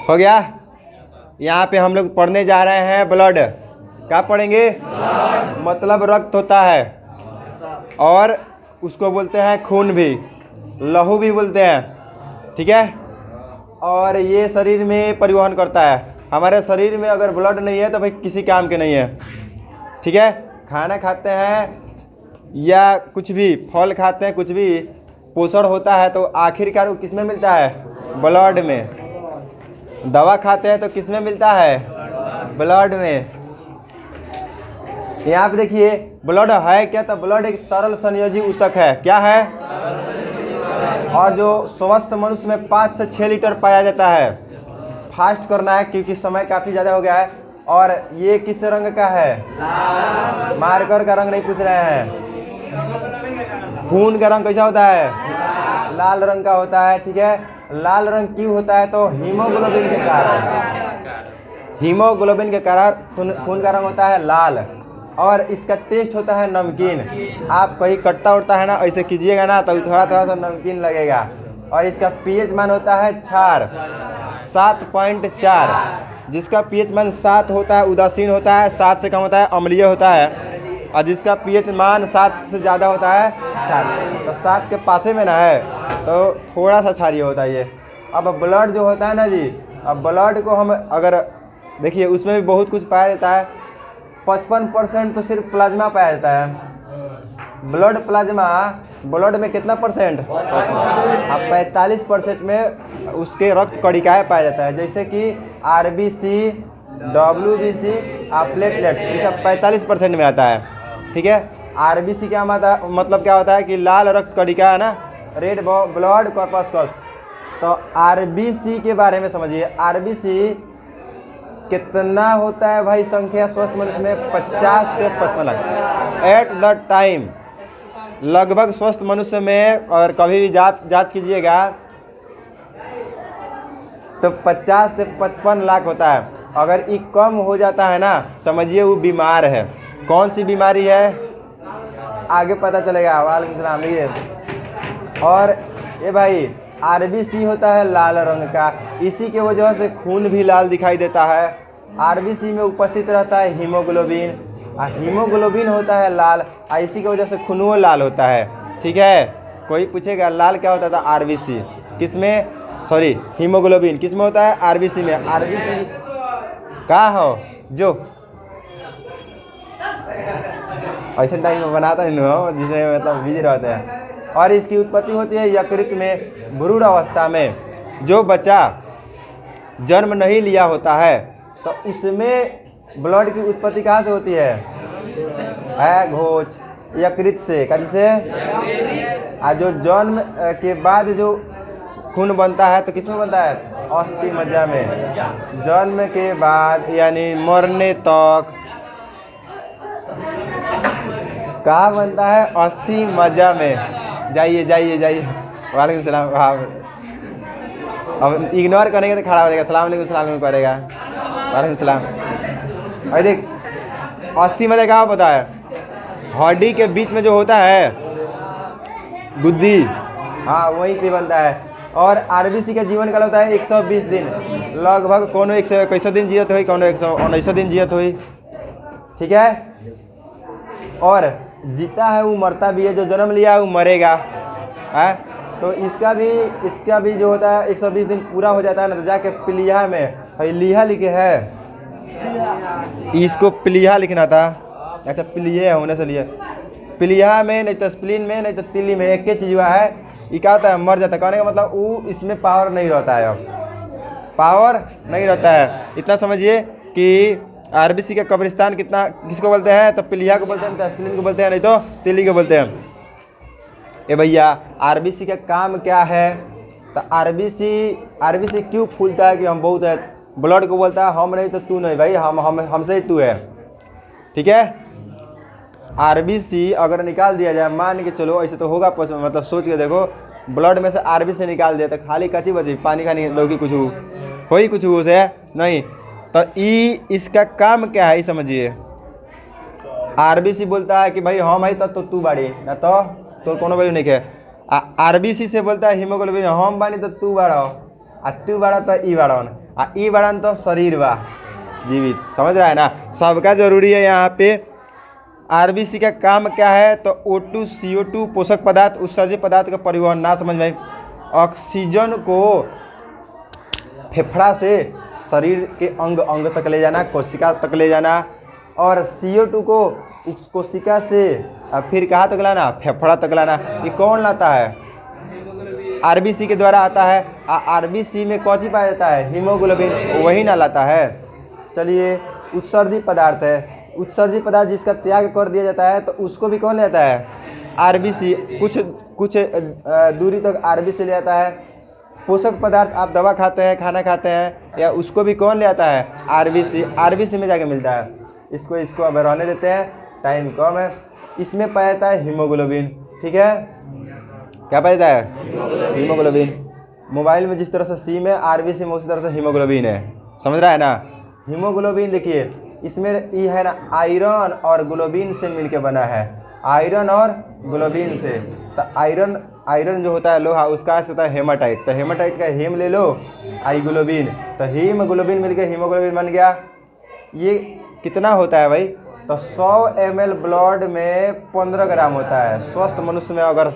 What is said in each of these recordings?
हो गया। यहाँ पे हम लोग पढ़ने जा रहे हैं ब्लड। क्या पढ़ेंगे? मतलब रक्त होता है और उसको बोलते हैं खून भी, लहू भी बोलते हैं, ठीक है। और ये शरीर में परिवहन करता है। हमारे शरीर में अगर ब्लड नहीं है तो भाई किसी काम के नहीं है, ठीक है। खाना खाते हैं या कुछ भी फल खाते हैं, कुछ भी पोषण होता है तो आखिरकार वो किस में मिलता है? ब्लड में। दवा खाते हैं तो किस में मिलता है? ब्लड में। यहाँ पे देखिए ब्लड है क्या? तो ब्लड एक तरल संयोजी ऊतक है। क्या है? और जो स्वस्थ मनुष्य में 5 से 6 लीटर पाया जाता है। फास्ट करना है क्योंकि समय काफ़ी ज़्यादा हो गया है। और ये किस रंग का है? मार्कर का रंग नहीं पूछ रहे हैं। खून का रंग कैसा होता है? लाल रंग का होता है, ठीक है। लाल रंग क्यों होता है? तो हीमोग्लोबिन के कारण। हीमोग्लोबिन के कारण खून का रंग होता है लाल। और इसका टेस्ट होता है नमकीन। आप कहीं कटता उड़ता है ना, ऐसे कीजिएगा ना तो थोड़ा थोड़ा सा नमकीन लगेगा। और इसका पीएच मान होता है 7.4। जिसका पीएच मान 7 होता है उदासीन होता है, 7 से कम होता है अम्लीय होता है, और जिसका पीएच मान 7 से ज़्यादा होता है क्षार। तो 7 के पासे में ना है तो थोड़ा सा क्षारीय होता है ये। अब ब्लड जो होता है ना जी, अब ब्लड को हम अगर देखिए उसमें भी बहुत कुछ पाया जाता है। 55% तो सिर्फ प्लाज्मा पाया जाता है। ब्लड प्लाज्मा, ब्लड में कितना परसेंट? अब 45% में उसके रक्त कणिकाएं पाया जाता है, जैसे कि आरबीसी, डब्ल्यूबीसी, प्लेटलेट्स, ये सब 45% में आता है, ठीक है। आरबीसी क्या मतलब क्या होता है कि लाल रक्त कणिका है ना, रेड ब्लड कॉर्पस्कल्स। तो आरबीसी के बारे में समझिए। आरबीसी कितना होता है भाई संख्या स्वस्थ मनुष्य में? 50 से 55 लाख एट द टाइम। लगभग स्वस्थ मनुष्य में, और कभी भी जांच कीजिएगा तो 50 से 55 लाख होता है। अगर ये कम हो जाता है ना, समझिए वो बीमार है। कौन सी बीमारी है आगे पता चलेगा। वालेकुम सलाम। और ये भाई आरबीसी होता है लाल रंग का, इसी के वजह से खून भी लाल दिखाई देता है। आरबीसी में उपस्थित रहता है हीमोग्लोबिन, हीमोग्लोबिन होता है लाल, इसी की वजह से खून लाल होता है, ठीक है। कोई पूछेगा लाल क्या होता था? आरबीसी किस में, सॉरी हीमोग्लोबिन किस में होता है? आरबीसी में। आरबीसी कहाँ हो जो ऐसे टाइम में बनाता नहीं हो जिसे मतलब बिजी रहते हैं। और इसकी उत्पत्ति होती है यकृत में भ्रूण अवस्था में। जो बच्चा जन्म नहीं लिया होता है तो उसमें ब्लड की उत्पत्ति कहाँ से होती है? घोष, यकृत से। कैसे? और जो जन्म के बाद जो खून बनता है तो किस में बनता है? अस्थि मज्जा में। जन्म के बाद यानी मरने तक कहाँ बनता है? अस्थि मज्जा में। जाइए जाइए जाइए। वालेकुम सलाम। हाँ, अब इग्नोर करेंगे तो खड़ा हो जाएगा। सलाम अलैकुम, सलाम अलैकुम करेगा। वालेकुम सलाम। अरे देख, अस्थि मज्जा कहाँ पता है? हड्डी के बीच में जो होता है गुद्दी, हाँ वहीं पे बनता है। और आरबीसी का जीवन काल होता है 120 दिन। लगभग कोनो 121 दिन जियत हुई, कोनो 119 दिन जियत हुई, ठीक है। और जीता है वो मरता भी है, जो जन्म लिया है वो मरेगा है। तो इसका भी जो होता है 120 दिन पूरा हो जाता है ना, तो जाके प्लीहा में लीहा लिखे है, इसको प्लीहा लिखना था। अच्छा प्लीहे होने से लिए प्लीहा में, नहीं तो स्प्लीन में, नहीं तो तिल्ली में, एक ही चीज हुआ है। ये क्या होता है? मर जाता है। कहने का मतलब वो इसमें पावर नहीं रहता है, अब पावर नहीं रहता है। इतना समझिए कि आरबीसी का कब्रिस्तान किसको बोलते हैं? तो प्लीहा को बोलते हैं, तो स्प्लीन को बोलते हैं, नहीं तो तिल्ली को बोलते हैं। ए भैया, आरबीसी का काम क्या है? तो आरबीसी क्यों फूलता है कि हम बहुत है? ब्लड को बोलता है हम नहीं तो तू नहीं भाई, हमसे ही तू है, ठीक है। आरबीसी अगर निकाल दिया जाए, मान के चलो ऐसे तो होगा, मतलब सोच के देखो, ब्लड में से आरबीसी निकाल दिया तो खाली कच्ची बची, पानी खानी लोगी कुछ हो ही कुछ उसे नहीं। तो इसका काम क्या है समझिए। आरबीसी बोलता है कि भाई हम है तो तू बाड़ी ना, तो कोनो वैल्यू नहीं है। आरबीसी से बोलता है हीमोग्लोबिन हम बानी तो तू बाड़ा, तू बाड़ा तो ई बाड़न। ई बड़न तो शरीर बा जीवित, समझ रहा है ना। सबका जरूरी है यहाँ पे। आरबीसी का काम क्या है, तो O2 CO2 पोषक पदार्थ उत्सर्जित पदार्थ का परिवहन। ना समझ में, ऑक्सीजन को फेफड़ा से शरीर के अंग अंग तक ले जाना, कोशिका तक ले जाना, और CO2 को उस कोशिका से फिर कहाँ तक लाना, फेफड़ा तक लाना। ये कौन लाता है, आरबीसी के द्वारा आता है। आरबीसी में कौन सी पाया जाता है, हीमोग्लोबिन, वही ना लाता है। चलिए, उत्सर्जित पदार्थ है, उत्सर्जित पदार्थ जिसका त्याग कर दिया जाता है तो उसको भी कौन लेता है, आरबीसी। कुछ दूरी तक आरबीसी ले आता है। पोषक पदार्थ, आप दवा खाते हैं, खाना खाते हैं, या उसको भी कौन ले आता है, आरबीसी। आरबीसी में जाके मिलता है। इसको अब रहने देते हैं, टाइम कम है। इसमें पाया जाता है हीमोग्लोबिन, ठीक है। क्या पाया जाता है, हीमोग्लोबिन। मोबाइल में जिस तरह से सिम है, आरबीसी में उसी तरह से हीमोग्लोबिन है, समझ रहा है ना। हीमोग्लोबिन देखिए, इसमें ये है ना, आयरन और ग्लोबिन से मिलके बना है, आयरन और ग्लोबिन से। तो आयरन जो होता है लोहा, उसका होता है हेमाटाइट। तो हेमाटाइट का हेम ले लो, आई ग्लोबिन, तो हीमोग्लोबिन मिलके हीमोग्लोबिन बन गया। ये कितना होता है भाई, तो 100 ml ब्लड में 15 ग्राम होता है। स्वस्थ मनुष्य में अगर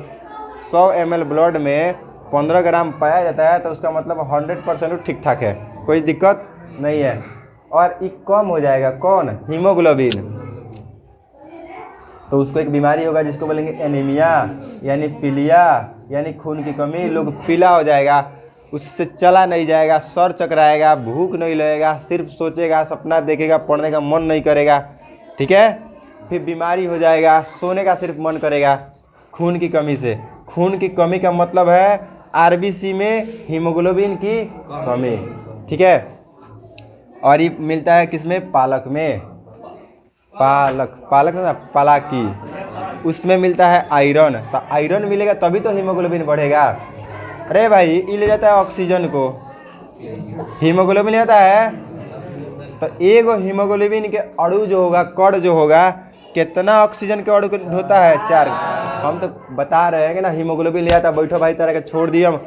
100 ml ब्लड में 15 ग्राम पाया जाता है तो उसका मतलब 100% ठीक ठाक है, कोई दिक्कत नहीं है। और ये कम हो जाएगा, कौन, हीमोग्लोबिन, तो उसको एक बीमारी होगा जिसको बोलेंगे एनीमिया, यानी पीलिया, यानी खून की कमी। लोग पीला हो जाएगा, उससे चला नहीं जाएगा, सर चकराएगा, भूख नहीं लगेगा, सिर्फ सोचेगा, सपना देखेगा, पढ़ने का मन नहीं करेगा, ठीक है। फिर बीमारी हो जाएगा, सोने का सिर्फ मन करेगा, खून की कमी से। खून की कमी का मतलब है आरबीसी में हीमोग्लोबिन की कमी, ठीक है। और ये मिलता है किसमें, पालक में, पालक ना, पालाकी, उसमें मिलता है आयरन। तो आयरन मिलेगा तभी तो हीमोग्लोबिन बढ़ेगा। अरे भाई, ये ले जाता है ऑक्सीजन को, हीमोग्लोबिन ले जाता है। तो एक हीमोग्लोबिन के अणु जो होगा, कण जो होगा, कितना ऑक्सीजन के अणु होता है, 4। हम तो बता रहे हैं कि ना, हीमोग्लोबिन ले जाता है। बैठो भाई, तरह के छोड़ दिए हम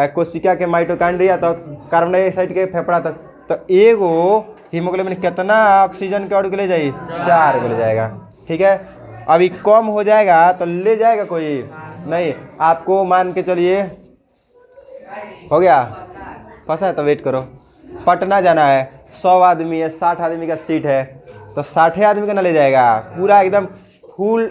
कोशिका के माइटोकॉन्ड्रिया तो कार्बन डाइऑक्साइड के फेफड़ा तक। तो एगो हीमोग्लोबिन कितना ऑक्सीजन के अणु को ले जाए, 4 को ले जाएगा, ठीक है। अभी कम हो जाएगा तो ले जाएगा कोई नहीं। आपको मान के चलिए हो गया, फंसा है तो वेट करो। पटना जाना है, 100 आदमी है, 60 आदमी का सीट है, तो 60 आदमी का ना ले जाएगा, पूरा एकदम फुल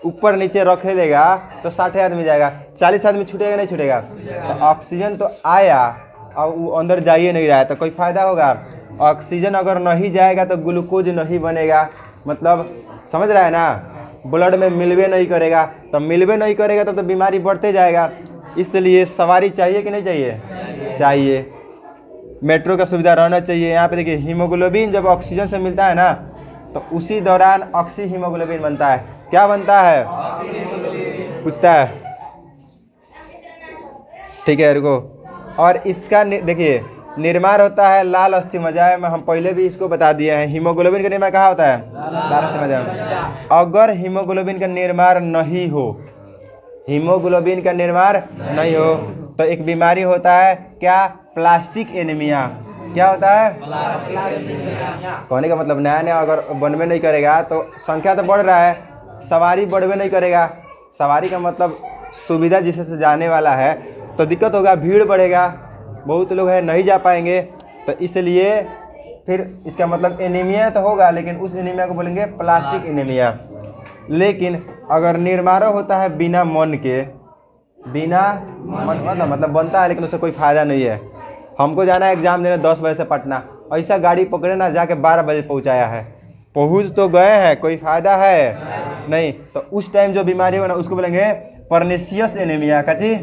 ऊपर नीचे रखे लेगा तो 60 आदमी जाएगा। 40 आदमी छूटेगा नहीं छूटेगा। तो ऑक्सीजन तो आया और वो अंदर जाइए नहीं रहा है, तो कोई फ़ायदा होगा। ऑक्सीजन अगर नहीं जाएगा तो ग्लूकोज नहीं बनेगा, मतलब समझ रहा है ना, ब्लड में मिलवे नहीं करेगा। तो मिलवे नहीं करेगा तो बीमारी बढ़ते जाएगा। इसलिए सवारी चाहिए कि नहीं चाहिए, चाहिए। मेट्रो का सुविधा रहना चाहिए। यहाँ पे देखिए, हीमोग्लोबिन जब ऑक्सीजन से मिलता है ना, तो उसी दौरान ऑक्सी हीमोग्लोबिन बनता है। क्या बनता है, पूछता है, ठीक है, रुको। और इसका देखिए निर्माण होता है लाल अस्थिमज्जा में। हम पहले भी इसको बता दिए हैं। हीमोग्लोबिन का निर्माण कहाँ होता है, लाल अस्थिमज्जा में। अगर हीमोग्लोबिन का निर्माण नहीं हो, हीमोग्लोबिन का निर्माण नहीं हो तो एक बीमारी होता है, क्या, प्लास्टिक एनीमिया। क्या होता है, कहने का मतलब नया नया अगर बनवे नहीं करेगा तो संख्या तो बढ़ रहा है, सवारी बढ़वे नहीं करेगा। सवारी का मतलब सुविधा जिसे से जाने वाला है, तो दिक्कत होगा, भीड़ बढ़ेगा, बहुत लोग हैं नहीं जा पाएंगे। तो इसलिए फिर इसका मतलब एनीमिया तो होगा, लेकिन उस एनीमिया को बोलेंगे प्लास्टिक एनीमिया। लेकिन अगर निर्माण होता है बिना मन के, बिना मन मतलब बनता है लेकिन उससे कोई फ़ायदा नहीं है। हमको जाना है एग्ज़ाम देने 10 बजे से पटना, ऐसा गाड़ी पकड़े ना, जाके 12 बजे पहुंचाया है, पहुंच तो गए हैं, कोई फ़ायदा है नहीं। तो उस टाइम जो बीमारी हो ना, उसको बोलेंगे परनीशियस एनीमिया। का जी,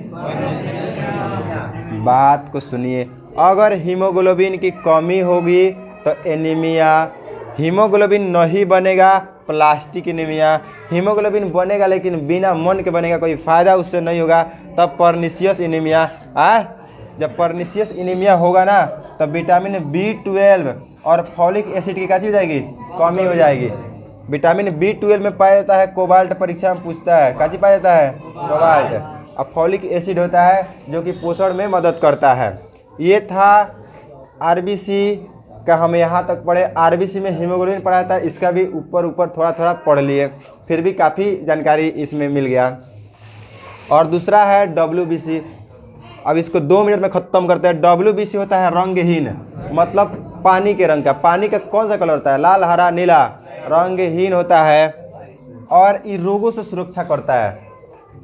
बात को सुनिए। अगर हीमोग्लोबिन की कमी होगी तो एनीमिया, हीमोग्लोबिन नहीं बनेगा, प्लास्टिक एनीमिया। हीमोग्लोबिन बनेगा लेकिन बिना मन के बनेगा, कोई फ़ायदा उससे नहीं होगा, तब परनीशियस एनीमिया। जब परनीशियस एनीमिया होगा ना, तब विटामिन B12 और फॉलिक एसिड की क्या हो जाएगी, कमी हो जाएगी। विटामिन B12 में पाया जाता है कोबाल्ट, परीक्षा में पूछता है, क्या पाया जाता है, कोबाल्ट। और फॉलिक एसिड होता है जो कि पोषण में मदद करता है। ये था आरबीसी का हम यहाँ तक पढ़े, आरबीसी में हीमोग्लोबिन पढ़ा था, इसका भी ऊपर ऊपर थोड़ा थोड़ा पढ़ लिए, फिर भी काफ़ी जानकारी इसमें मिल गया। और दूसरा है डब्ल्यूबीसी। अब इसको 2 मिनट में ख़त्म करते हैं। डब्ल्यूबीसी होता है रंगहीन, मतलब पानी के रंग का। पानी का कौन सा कलर होता है? लाल, हरा, नीला। रंगहीन होता है और ये रोगों से सुरक्षा करता है,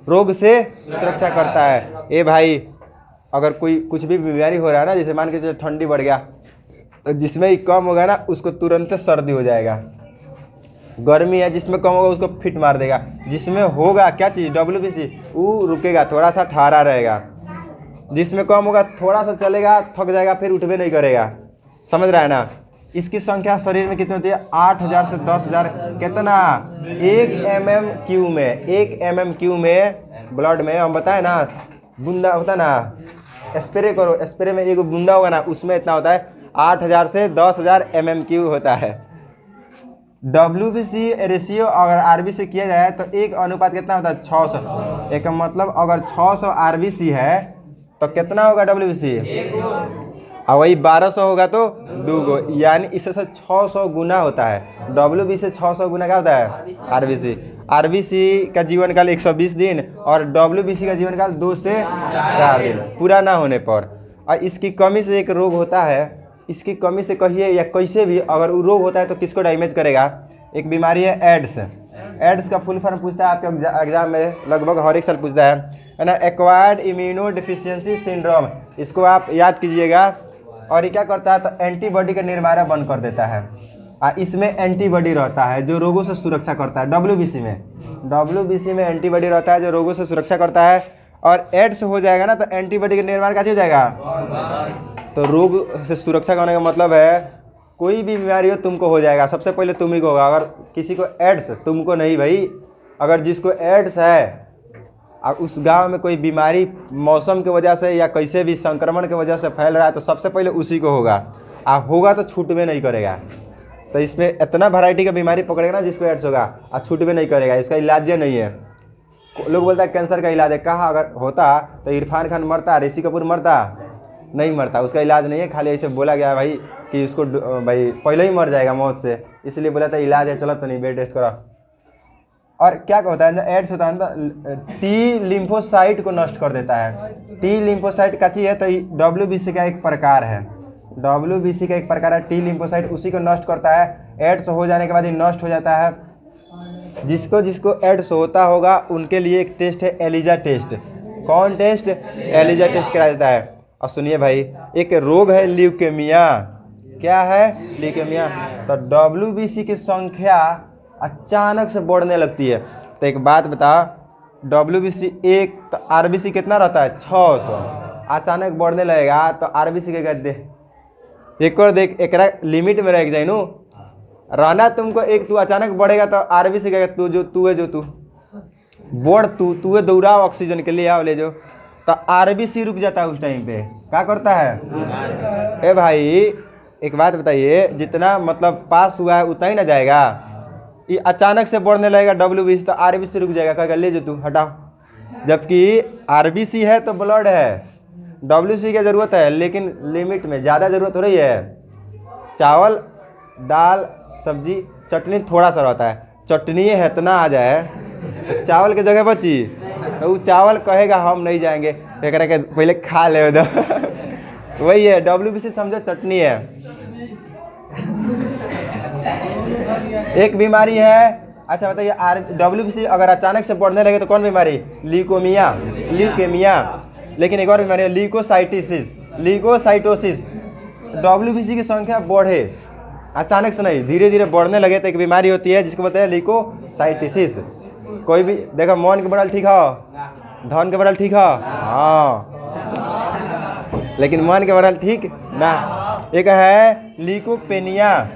रोग से सुरक्षा करता है। ए भाई, अगर कोई कुछ भी बीमारी हो रहा है ना, जैसे मान के चलो ठंडी बढ़ गया, तो जिसमें ही कम होगा ना उसको तुरंत सर्दी हो जाएगा। गर्मी है, जिसमें कम होगा उसको फिट मार देगा। जिसमें होगा क्या चीज़? डब्ल्यूबीसी, वो रुकेगा, थोड़ा सा ठहरा रहेगा। जिसमें कम होगा थोड़ा सा चलेगा, थक जाएगा, फिर उठबे नहीं करेगा। समझ रहा है ना? इसकी संख्या शरीर में कितनी होती है? 8000 से 10000। कितना? 1 mm³ में, 1 mm³ में ब्लड में हम बताए ना, बूंदा होता है ना, स्प्रे करो, स्प्रे में एक बूंदा होगा ना, उसमें इतना होता है 8000 से 10000 mm³ होता है। डब्ल्यूबीसी रेशियो अगर आरबी से किया जाए तो एक अनुपात कितना होता है? 600। एक मतलब अगर 600 आरबीसी है तो कितना होगा डब्ल्यूबीसी? और वही 1200 होगा तो 2 गो, यानी इससे 600 गुना होता है। डब्ल्यूबीसी से 600 गुना क्या होता है? आरबीसी। आरबीसी का जीवन काल 120 दिन और डब्ल्यूबीसी का जीवन काल 2 से 4 दिन पूरा ना होने पर। और इसकी कमी से एक रोग होता है, इसकी कमी से कहिए या कैसे भी अगर वो रोग होता है तो किसको डैमेज करेगा? एक बीमारी है एड्स। एड्स का फुल फॉर्म पूछता है आपके एग्जाम में, लगभग हर एक साल पूछता है ना, एक्वायर्ड इम्यूनो डिफिशियंसी सिंड्रोम। इसको आप याद कीजिएगा। और ये क्या करता है? तो एंटीबॉडी का निर्माण बंद कर देता है। इसमें एंटीबॉडी रहता है जो रोगों से सुरक्षा करता है। डब्ल्यूबीसी में एंटीबॉडी रहता है जो रोगों से सुरक्षा करता है। और एड्स हो जाएगा ना तो एंटीबॉडी का निर्माण कैसे हो जाएगा? तो रोग से सुरक्षा करने का मतलब है कोई भी बीमारी हो तुमको हो जाएगा, सबसे पहले तुम ही को होगा। अगर किसी को एड्स, तुमको नहीं भाई, अगर जिसको एड्स है और उस गांव में कोई बीमारी मौसम की वजह से या कैसे भी संक्रमण की वजह से फैल रहा है तो सबसे पहले उसी को होगा। होगा तो छूटवे नहीं करेगा। तो इसमें इतना वैरायटी का बीमारी पकड़ेगा ना जिसको एड्स होगा और छूटवे नहीं करेगा। इसका इलाज नहीं है। लोग बोलता है कैंसर का इलाज है। कहा अगर होता तो इरफान खान मरता, ऋषि कपूर मरता? नहीं मरता। उसका इलाज नहीं है, खाली ऐसे बोला गया भाई कि उसको भाई पहले ही मर जाएगा मौत से, इसलिए बोला था इलाज है, चलो तो नहीं बेड टेस्ट करो। और क्या होता है? एड्स होता है ना, टी लिम्फोसाइट को नष्ट कर देता है। टी लिम्फोसाइट कच्ची है तो डब्ल्यूबीसी का एक प्रकार है। डब्ल्यूबीसी का एक प्रकार है टी लिम्फोसाइट, उसी को नष्ट करता है। एड्स हो जाने के बाद ये नष्ट हो जाता है। जिसको एड्स होता होगा उनके लिए एक टेस्ट है एलिजा टेस्ट। कौन टेस्ट? एलिजा टेस्ट करा देता है। और सुनिए भाई, एक रोग है ल्यूकेमिया। क्या है? ल्यूकेमिया। तो डब्ल्यूबीसी की संख्या अचानक से बढ़ने लगती है। तो एक बात बता, डब्ल्यूबीसी एक तो आरबीसी कितना रहता है? 600। अचानक बढ़ने लगेगा तो आरबीसी के गद्दे एक और देख, एक लिमिट में रह जाए नु रहना तुमको। एक तू अचानक बढ़ेगा तो आरबीसी का तू बढ़, तू दौड़ाओ ऑक्सीजन के लिए, आओ ले जाओ, तो आरबीसी रुक जाता है उस टाइम पे। क्या करता है? ए भाई एक बात बताइए, जितना मतलब पास हुआ है उतना ही ना जाएगा। ये अचानक से बढ़ने लगेगा डब्ल्यूबीसी तो आरबीसी रुक जाएगा, कहेगा ले जो तू हटाओ। जबकि आरबीसी है तो ब्लड है, डब्ल्यूबीसी की ज़रूरत है लेकिन लिमिट में। ज़्यादा ज़रूरत हो रही है, चावल दाल सब्जी चटनी थोड़ा सा रहता है, चटनी है इतना आ जाए तो चावल की जगह बची तो वो चावल कहेगा हम नहीं जाएंगे, एक के पहले खा ले दो। वही है डब्ल्यूबीसी, समझो चटनी है। एक बीमारी है, अच्छा बताइए, डब्ल्यूबीसी अगर अचानक से बढ़ने लगे तो कौन बीमारी? ल्यूकेमिया। लेकिन एक और बीमारी है ल्यूकोसाइटोसिस। डब्ल्यूबीसी की संख्या बढ़े अचानक से नहीं, धीरे धीरे बढ़ने लगे तो एक बीमारी होती है जिसको बताया ल्यूकोसाइटोसिस। कोई भी देखो, मन के बढ़ल ठीक हो, धन के बढ़ल ठीक हो, हाँ, लेकिन मन के बढ़ल ठीक ना। एक है ल्यूकोपेनिया।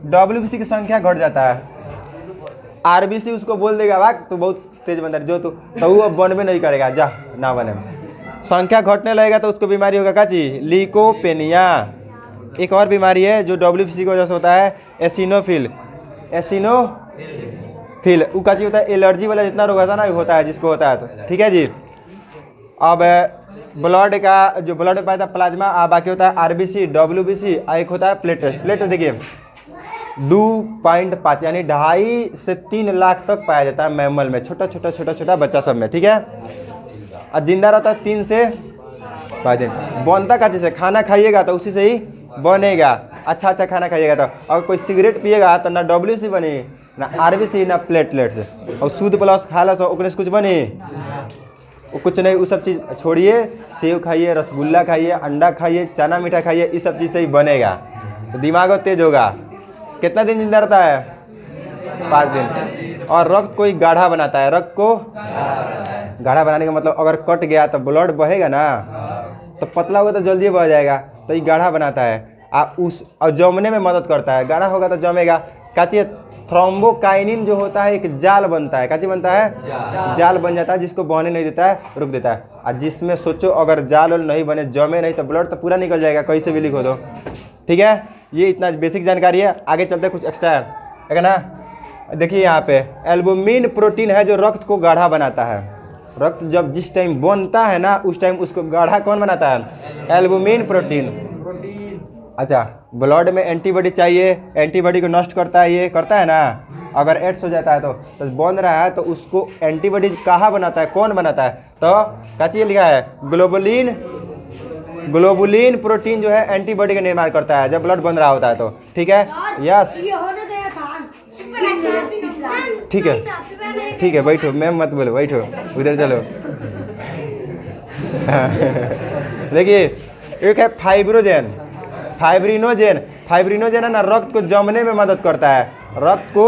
डब्ल्यूबीसी की संख्या घट जाता है, आरबीसी उसको बोल देगा वाक तू बहुत तेज बंदा जो तू, तो वो बनबे नहीं करेगा, जा ना बने। संख्या घटने लगेगा तो उसको बीमारी होगा क्या चीज? ल्यूकोपेनिया। एक और बीमारी है जो डब्ल्यूबीसी की वजह से होता है, एसिनोफिल। वो क्या होता है? एलर्जी वाला जितना रोग होता है ना होता है जिसको होता है तो, ठीक है जी। अब ब्लड का जो ब्लड में पाया था प्लाज्मा, बाकी होता है आरबीसी, डब्ल्यूबीसी, एक होता है प्लेटलेट। प्लेटलेट देखिए 2.5 यानी 2.5 से 3 लाख तक पाया जाता है मैमल में, छोटा छोटा बच्चा सब में, ठीक है। और जिंदा रहता है 3 से 5 दिन। बनता का चीज़ है, खाना खाइएगा तो उसी से ही बनेगा, अच्छा खाना खाइएगा तो। अगर कोई सिगरेट पिएगा तो ना डब्ल्यूसी बनी, ना आरबीसी, ना प्लेटलेट्स। और शुद्ध प्लस खा ला सो ओकरे से कुछ बनी वो कुछ नहीं। वो सब चीज़ छोड़िए, सेव खाइए, रसगुल्ला खाइए, अंडा खाइए, चना मीठा खाइए, इस सब चीज़ से ही बनेगा, तो दिमाग तेज होगा। कितना दिन जिंदा रहता है? 5 दिन। और रक्त को ही गाढ़ा बनाता है। रक्त को गाढ़ा बनाने का मतलब अगर कट गया तो ब्लड बहेगा ना, तो पतला होगा तो जल्दी बह जाएगा, तो ये गाढ़ा बनाता है। और जमने में मदद करता है, गाढ़ा होगा तो जमेगा। काची थ्रोम्बोकाइनिन जो होता है एक जाल बनता है, काची बनता है? जाल बन जाता है, जिसको बहने नहीं देता है, रुक देता है। और जिसमें सोचो अगर जाल नहीं बने, जमे नहीं, तो ब्लड तो पूरा निकल जाएगा, कहीं से भी लीक हो दो, ठीक है। ये इतना बेसिक जानकारी है। आगे चलते कुछ एक्स्ट्रा है ना। देखिए यहाँ पे एल्बुमिन प्रोटीन है जो रक्त को गाढ़ा बनाता है। रक्त जब जिस टाइम बनता है ना, उस टाइम उसको गाढ़ा कौन बनाता है? Albumin protein. अच्छा, ब्लड में एंटीबॉडी चाहिए, एंटीबॉडी को नष्ट करता है, ये करता है ना। अगर एड्स हो जाता है तो बन रहा है, तो उसको एंटीबॉडी कहाँ बनाता है, कौन बनाता है? तो क्या चीज़ लिखा है? ग्लोबुलिन प्रोटीन जो है एंटीबॉडी का निर्माण करता है जब ब्लड बन रहा होता है, तो ठीक है। यस, ठीक है, बैठो, मैम मत बोलो, बैठो, उधर चलो। देखिए एक है फाइब्रिनोजेन है ना, रक्त को जमने में मदद करता है, रक्त को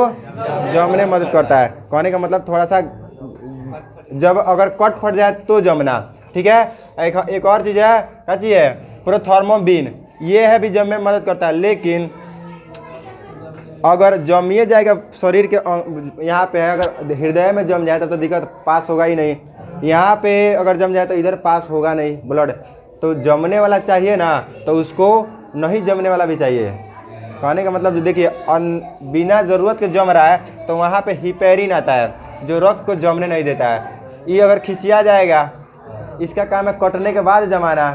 जमने में मदद करता है। कहने का मतलब थोड़ा सा जब अगर कट फट जाए तो जमना, ठीक है। एक और चीज़ है, क्या चीज़ है? प्रोथर्मोबिन, ये है भी जमने में मदद करता है। लेकिन अगर जमिए जाएगा शरीर के यहाँ पे है, अगर हृदय में जम जाए तब तो दिक्कत, पास होगा ही नहीं। यहाँ पे अगर जम जाए तो इधर पास होगा नहीं ब्लड, तो जमने वाला चाहिए ना, तो उसको नहीं जमने वाला भी चाहिए। कहने का मतलब देखिए बिना ज़रूरत के जम रहा है तो वहाँ पे हिपेरिन आता है जो रक्त को जमने नहीं देता है। ये अगर खिसिया जाएगा, इसका काम है कटने के बाद जमाना,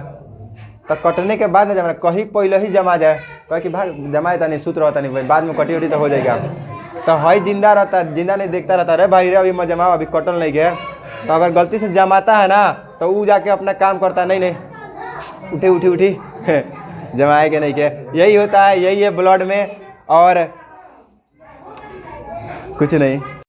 तो कटने के बाद में जमाना, कहीं पहले ही जमा जाए, कह कि भाई जमाए था नहीं, सूत्र रहता नहीं, बाद में कटी उटी तो हो जाएगा। तो हई जिंदा रहता है, जिंदा नहीं देखता रहता, अरे भाई रे अभी मैं जमाओ, अभी कटल नहीं गया। तो अगर गलती से जमाता है ना, तो वो जाके अपना काम करता है, नहीं उठी जमाए के नहीं के। यही होता है, यही है ब्लड में, और कुछ नहीं।